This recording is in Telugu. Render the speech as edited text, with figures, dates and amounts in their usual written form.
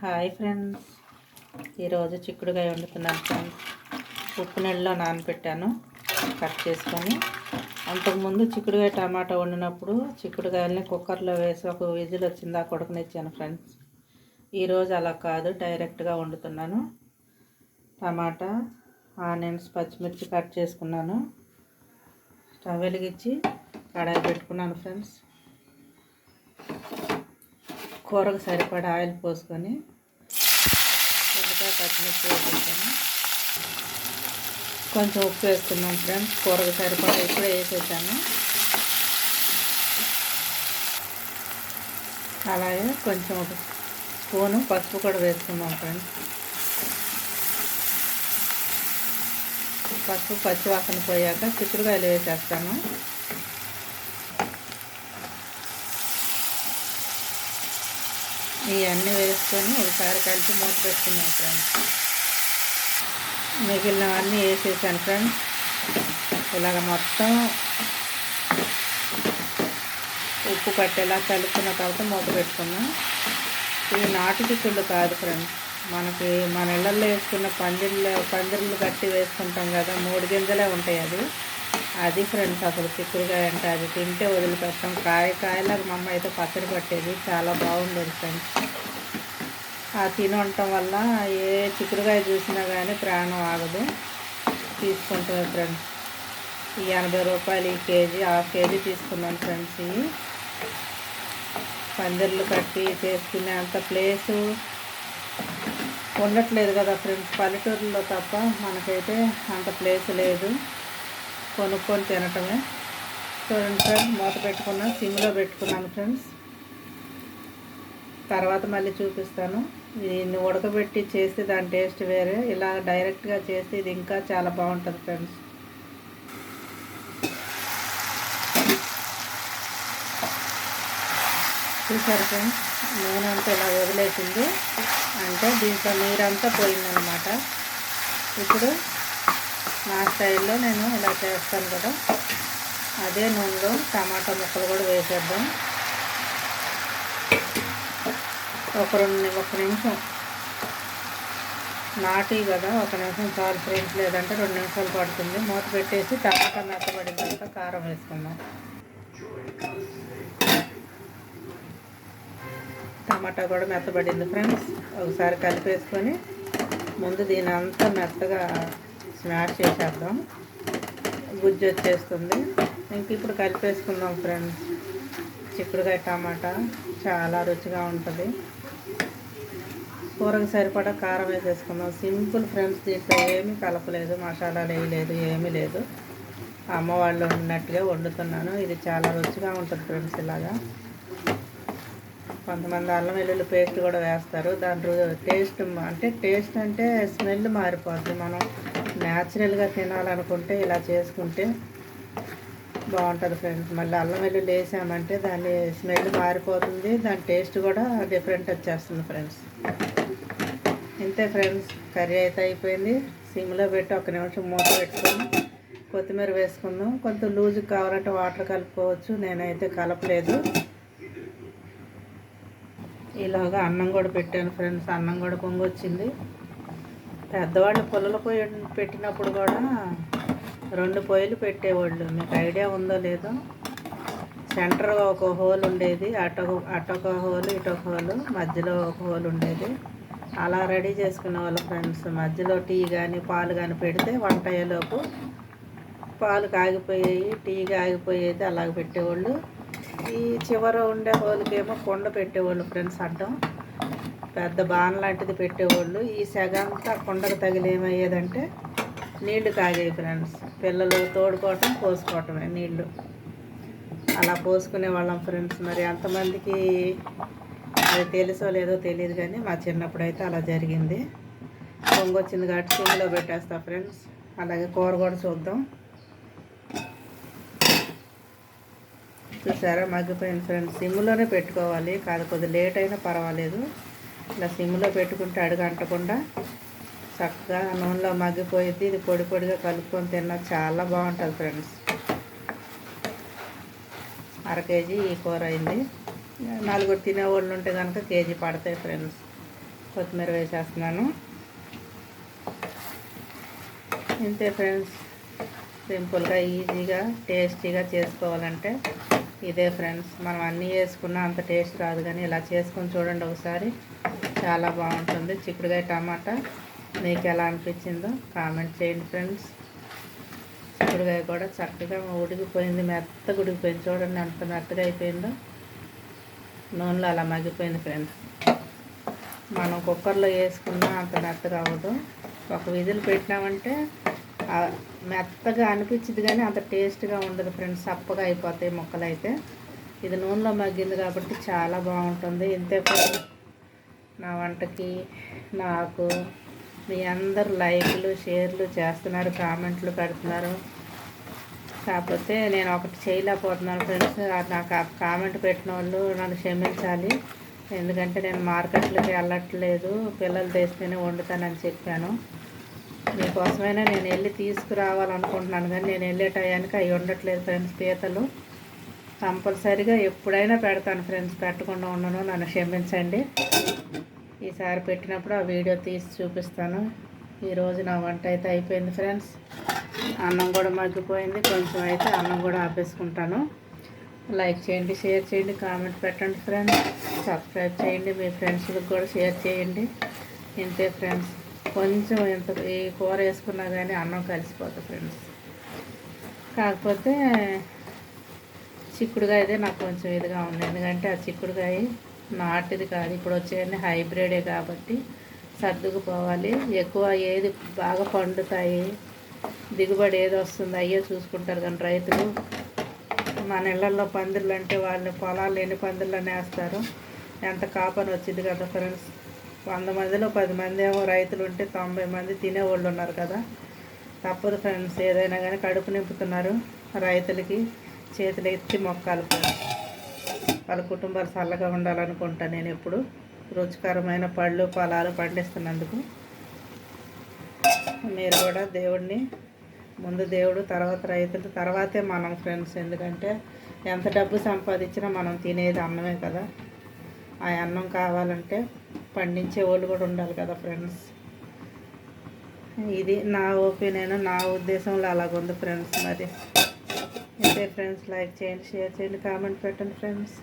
హాయ్ ఫ్రెండ్స్, ఈరోజు చిక్కుడుకాయ వండుతున్నాను ఫ్రెండ్స్. ఉప్పు నీళ్ళలో నానబెట్టాను కట్ చేసుకొని. అంతకుముందు చిక్కుడుకాయ టమాటా వండినప్పుడు చిక్కుడుకాయలని కుక్కర్లో వేసి ఒక విజిల్ వచ్చిందా కొడుకునిచ్చాను ఫ్రెండ్స్. ఈరోజు అలా కాదు, డైరెక్ట్గా వండుతున్నాను. టమాటా, ఆనియన్స్, పచ్చిమిర్చి కట్ చేసుకున్నాను. స్టవ్ వెలిగించి కడాయి పెట్టుకున్నాను ఫ్రెండ్స్. కూరకు సరిపడా ఆయిల్ పోసుకొని ఉల్లిపాయ పచ్చిమిర్చి వేసేసాను. కొంచెం ఉప్పు వేసుకున్నాను ఫ్రెండ్స్. కూరకు సరిపడా ఇప్పుడే వేసేసాను. అలాగే కొంచెం ఒక స్పూను పసుపు కూడా వేసుకున్నాం ఫ్రెండ్స్. పసుపు పచ్చివాసన పోయాక చిక్కుడుకాయలు వేసేస్తాను. ఇవన్నీ వేసుకొని ఒకసారి కలిపి మూత పెట్టుకున్నాం ఫ్రెండ్స్. మిగిలినవన్నీ వేసేసాను ఫ్రెండ్స్. ఇలాగ మొత్తం ఉప్పు కట్టేలా కలుపుకున్న తర్వాత మూత పెట్టుకున్నాం. ఇవి నాటు చిక్కుళ్ళు కాదు ఫ్రెండ్స్. మనకి మన ఇళ్ళల్లో వేసుకున్న పందిర్లు కట్టి వేసుకుంటాం కదా, 3 గింజలే ఉంటాయి. అది ఫ్రెండ్స్ అసలు చిక్కుడుకాయ అంటే. అది తింటే వదిలిపెట్టాం. కాయలాగా మా అమ్మ అయితే పచ్చడి పట్టేది, చాలా బాగుండేది ఫ్రెండ్స్. ఆ తిని ఉండటం వల్ల ఏ చిక్కుడుకాయ చూసినా కానీ ప్రాణం ఆగదు, తీసుకుంటాం ఫ్రెండ్స్. ఈ 80 రూపాయలు ఈ కేజీ, హాఫ్ కేజీ తీసుకున్నాను ఫ్రెండ్స్. ఇవి పందిర్లు కట్టి చేసుకునే అంత ప్లేసు ఉండట్లేదు కదా ఫ్రెండ్స్, పల్లెటూరులో తప్ప. మనకైతే అంత ప్లేస్ లేదు, కొనుక్కొని తినటమే. చూడండి ఫ్రెండ్స్, మూత పెట్టుకున్నాను, సిమ్లో పెట్టుకున్నాను ఫ్రెండ్స్. తర్వాత మళ్ళీ చూపిస్తాను. దీన్ని ఉడకబెట్టి చేస్తే దాని టేస్ట్ వేరే, ఇలా డైరెక్ట్గా చేస్తే ఇది ఇంకా చాలా బాగుంటుంది ఫ్రెండ్స్. చూసారు ఫ్రెండ్స్, నూనె అంతా ఇలా వదిలేసింది అంటే దీంట్లో నీరంతా పోయిందనమాట. ఇప్పుడు నా స్టైల్లో నేను ఇలా చేస్తాను కదా, అదే నూనెలో టమాటా ముక్కలు కూడా వేసేద్దాం. ఒక నిమిషం, నాటి కదా, 1 నిమిషం చాలు ఫ్రెండ్స్, లేదంటే 2 నిమిషాలు పడుతుంది. మూత పెట్టేసి టమాటా మెత్తబడిన తర్వాత కారం వేసుకుందాం. టమాటా కూడా మెత్తబడింది ఫ్రెండ్స్. ఒకసారి కలిపేసుకొని ముందు దీని అంతా మెత్తగా స్మాష్ చేసేద్దాం, గుజ్జు వచ్చేస్తుంది. ఇంక ఇప్పుడు కలిపేసుకుందాం ఫ్రెండ్స్. చిక్కుడుకాయ టమాటా చాలా రుచిగా ఉంటుంది. కూరకు సరిపడా కారం వేసేసుకుందాం. సింపుల్ ఫ్రెండ్స్, దీంట్లో ఏమీ కలపలేదు, మసాలాలు వేయలేదు, ఏమీ లేదు. అమ్మ వాళ్ళు ఉన్నట్టుగా వండుతున్నాను. ఇది చాలా రుచిగా ఉంటుంది ఫ్రెండ్స్. ఇలాగా కొంతమంది అల్లం వెల్లుల్లి పేస్ట్ కూడా వేస్తారు. దాని టేస్ట్ అంటే స్మెల్ మారిపోద్ది. మనం న్యాచురల్గా తినాలనుకుంటే ఇలా చేసుకుంటే బాగుంటుంది ఫ్రెండ్స్. మళ్ళీ అల్లం వెల్లుల్లి వేసామంటే దాని స్మెల్ మారిపోతుంది, దాని టేస్ట్ కూడా డిఫరెంట్ వచ్చేస్తుంది ఫ్రెండ్స్. ఇంతే ఫ్రెండ్స్, కర్రీ అయితే అయిపోయింది. సిమ్లో పెట్టి 1 నిమిషం మూత పెట్టుకొని కొత్తిమీర వేసుకుందాం. కొంచెం లూజుగా కావాలంటే వాటర్ కలుపుకోవచ్చు, నేనైతే కలపలేదు. ఇలాగా అన్నం కూడా పెట్టాను ఫ్రెండ్స్. అన్నం కూడా పొంగొచ్చింది. పెద్దవాళ్ళు పుల్లల పొయ్యి పెట్టినప్పుడు కూడా 2 పొయ్యిలు పెట్టేవాళ్ళు. మీకు ఐడియా ఉందో లేదో. సెంటర్గా ఒక హోల్ ఉండేది, అటొక హోల్, ఇటొక హోల్, మధ్యలో ఒక హోల్ ఉండేది. అలా రెడీ చేసుకునే వాళ్ళు ఫ్రెండ్స్. మధ్యలో టీ కానీ పాలు కానీ పెడితే వంట అయ్యేలోపు పాలు కాగిపోయాయి, టీ ఆగిపోయేది. అలాగ పెట్టేవాళ్ళు. ఈ చివర ఉండే హోల్కేమో కుండ పెట్టేవాళ్ళు ఫ్రెండ్స్, అడ్డం పెద్ద బాన్ లాంటిది పెట్టేవాళ్ళు. ఈ సెగంతా కుండకు తగిలి ఏమయ్యేదంటే నీళ్లు కాగేవి ఫ్రెండ్స్. పిల్లలు తోడుకోవటం, పోసుకోవటమే నీళ్లు. అలా పోసుకునే వాళ్ళం ఫ్రెండ్స్. మరి అంతమందికి అది తెలుసో లేదో తెలియదు, కానీ మా చిన్నప్పుడు అయితే అలా జరిగింది. పొంగొచ్చింది కాబట్టి సిమ్లో పెట్టేస్తా ఫ్రెండ్స్. అలాగే కూర కూడా చూద్దాం. చూసారా, మగ్గిపోయింది ఫ్రెండ్స్. సిమ్లోనే పెట్టుకోవాలి, కాదు కొద్దిగా లేట్ అయినా పర్వాలేదు. ఇలా సిమ్లో పెట్టుకుంటే అడుగంటకుండా చక్కగా నూనెలో మగ్గిపోయింది. ఇది పొడి పొడిగా కలుపుకొని తిన్నా చాలా బాగుంటుంది ఫ్రెండ్స్. 1/2 కేజీ ఈ కూర అయింది. 4 తినేవాళ్ళు ఉంటే కనుక కేజీ పడతాయి ఫ్రెండ్స్. కొత్తిమీర వేసేస్తున్నాను. ఇంతే ఫ్రెండ్స్, సింపుల్గా ఈజీగా టేస్టీగా చేసుకోవాలంటే ఇదే ఫ్రెండ్స్. మనం అన్నీ వేసుకున్నా అంత టేస్ట్ రాదు, కానీ ఇలా చేసుకొని చూడండి ఒకసారి, చాలా బాగుంటుంది. చిక్కుడుకాయ టమాటా మీకు ఎలా అనిపించిందో కామెంట్ చేయండి ఫ్రెండ్స్. చిక్కుడుకాయ కూడా చక్కగా ఉడికిపోయింది, మెత్తగా ఉడికిపోయింది. చూడండి ఎంత మెత్తగా అయిపోయిందో, నూనెలో అలా మగ్గిపోయింది ఫ్రెండ్స్. మనం కుక్కర్లో వేసుకున్నా అంత మెత్తగా అవ్వదు. ఒక విజిల్ పెట్టినామంటే మెత్తగా అనిపించింది, కానీ అంత టేస్ట్గా ఉండదు ఫ్రెండ్స్. సప్పగా అయిపోతాయి ముక్కలు అయితే. ఇది నూనెలో మగ్గింది కాబట్టి చాలా బాగుంటుంది. ఇంతే ఫ్రెండ్స్, నా వంటకి నాకు మీ అందరు లైక్లు షేర్లు చేస్తున్నారు, కామెంట్లు పెడుతున్నారు. కాకపోతే నేను ఒకటి చేయలేకపోతున్నాను ఫ్రెండ్స్. నాకు కామెంట్ పెట్టిన వాళ్ళు నన్ను క్షమించాలి. ఎందుకంటే నేను మార్కెట్లకి వెళ్ళట్లేదు, పిల్లలు తెస్తేనే వండుతానని చెప్పాను. మీకోసమైనా నేను వెళ్ళి తీసుకురావాలనుకుంటున్నాను, కానీ నేను వెళ్ళే టయానికి అవి ఉండట్లేదు ఫ్రెండ్స్. పీతలు కంపల్సరీగా ఎప్పుడైనా పెడతాను ఫ్రెండ్స్, పెట్టకుండా ఉండను, నన్ను క్షమించండి. ఈసారి పెట్టినప్పుడు ఆ వీడియో తీసి చూపిస్తాను. ఈరోజు నా వంట అయితే అయిపోయింది ఫ్రెండ్స్. అన్నం కూడా మగ్గిపోయింది. కొంచెం అయితే అన్నం కూడా ఆపేసుకుంటాను. లైక్ చేయండి, షేర్ చేయండి, కామెంట్ పెట్టండి ఫ్రెండ్స్. సబ్స్క్రైబ్ చేయండి, మీ ఫ్రెండ్స్కి కూడా షేర్ చేయండి. ఇంతే ఫ్రెండ్స్, కొంచెం ఎంత ఈ కూర వేసుకున్నా కానీ అన్నం కలిసిపోతుంది ఫ్రెండ్స్. కాకపోతే చిక్కుడుకాయ అయితే నాకు కొంచెం ఇదిగా ఉంది, ఎందుకంటే ఆ చిక్కుడుకాయ నాటిది కాదు, ఇప్పుడు వచ్చేవన్నీ హైబ్రిడే కాబట్టి సర్దుకుపోవాలి. ఎక్కువ ఏది బాగా పండుతాయి, దిగుబడి ఏది వస్తుంది అయ్యే చూసుకుంటారు, కానీ రైతులు మన ఇళ్లలో పందిళ్ళు అంటే వాళ్ళు పొలాలు ఎన్ని పందిళ్ళని వేస్తారు. ఎంత కాపని వచ్చింది కదా ఫ్రెండ్స్. 100 మందిలో 10 మంది ఏమో రైతులు ఉంటే 90 మంది తినేవాళ్ళు ఉన్నారు కదా. తప్పదు ఫ్రెండ్స్, ఏదైనా కానీ కడుపు నింపుతున్నారు. రైతులకి చేతులు ఎత్తి మొక్కాలి ఫ్రెండ్స్. వాళ్ళ కుటుంబాలు చల్లగా ఉండాలనుకుంటా నేను ఎప్పుడు. రుచికరమైన పళ్ళు పొలాలు పండిస్తున్నందుకు మీరు కూడా దేవుడిని, ముందు దేవుడు, తర్వాత రైతులు, తర్వాతే మనం ఫ్రెండ్స్. ఎందుకంటే ఎంత డబ్బు సంపాదించినా మనం తినేది అన్నమే కదా. ఆ అన్నం కావాలంటే పండించే వాళ్ళు కూడా ఉండాలి కదా ఫ్రెండ్స్. ఇది నా ఒపీనియన్, నా ఉద్దేశంలో అలాగుంది ఫ్రెండ్స్. మరి అయితే ఫ్రెండ్స్, లైక్ చేయండి, షేర్ చేయండి, కామెంట్ పెట్టండి ఫ్రెండ్స్.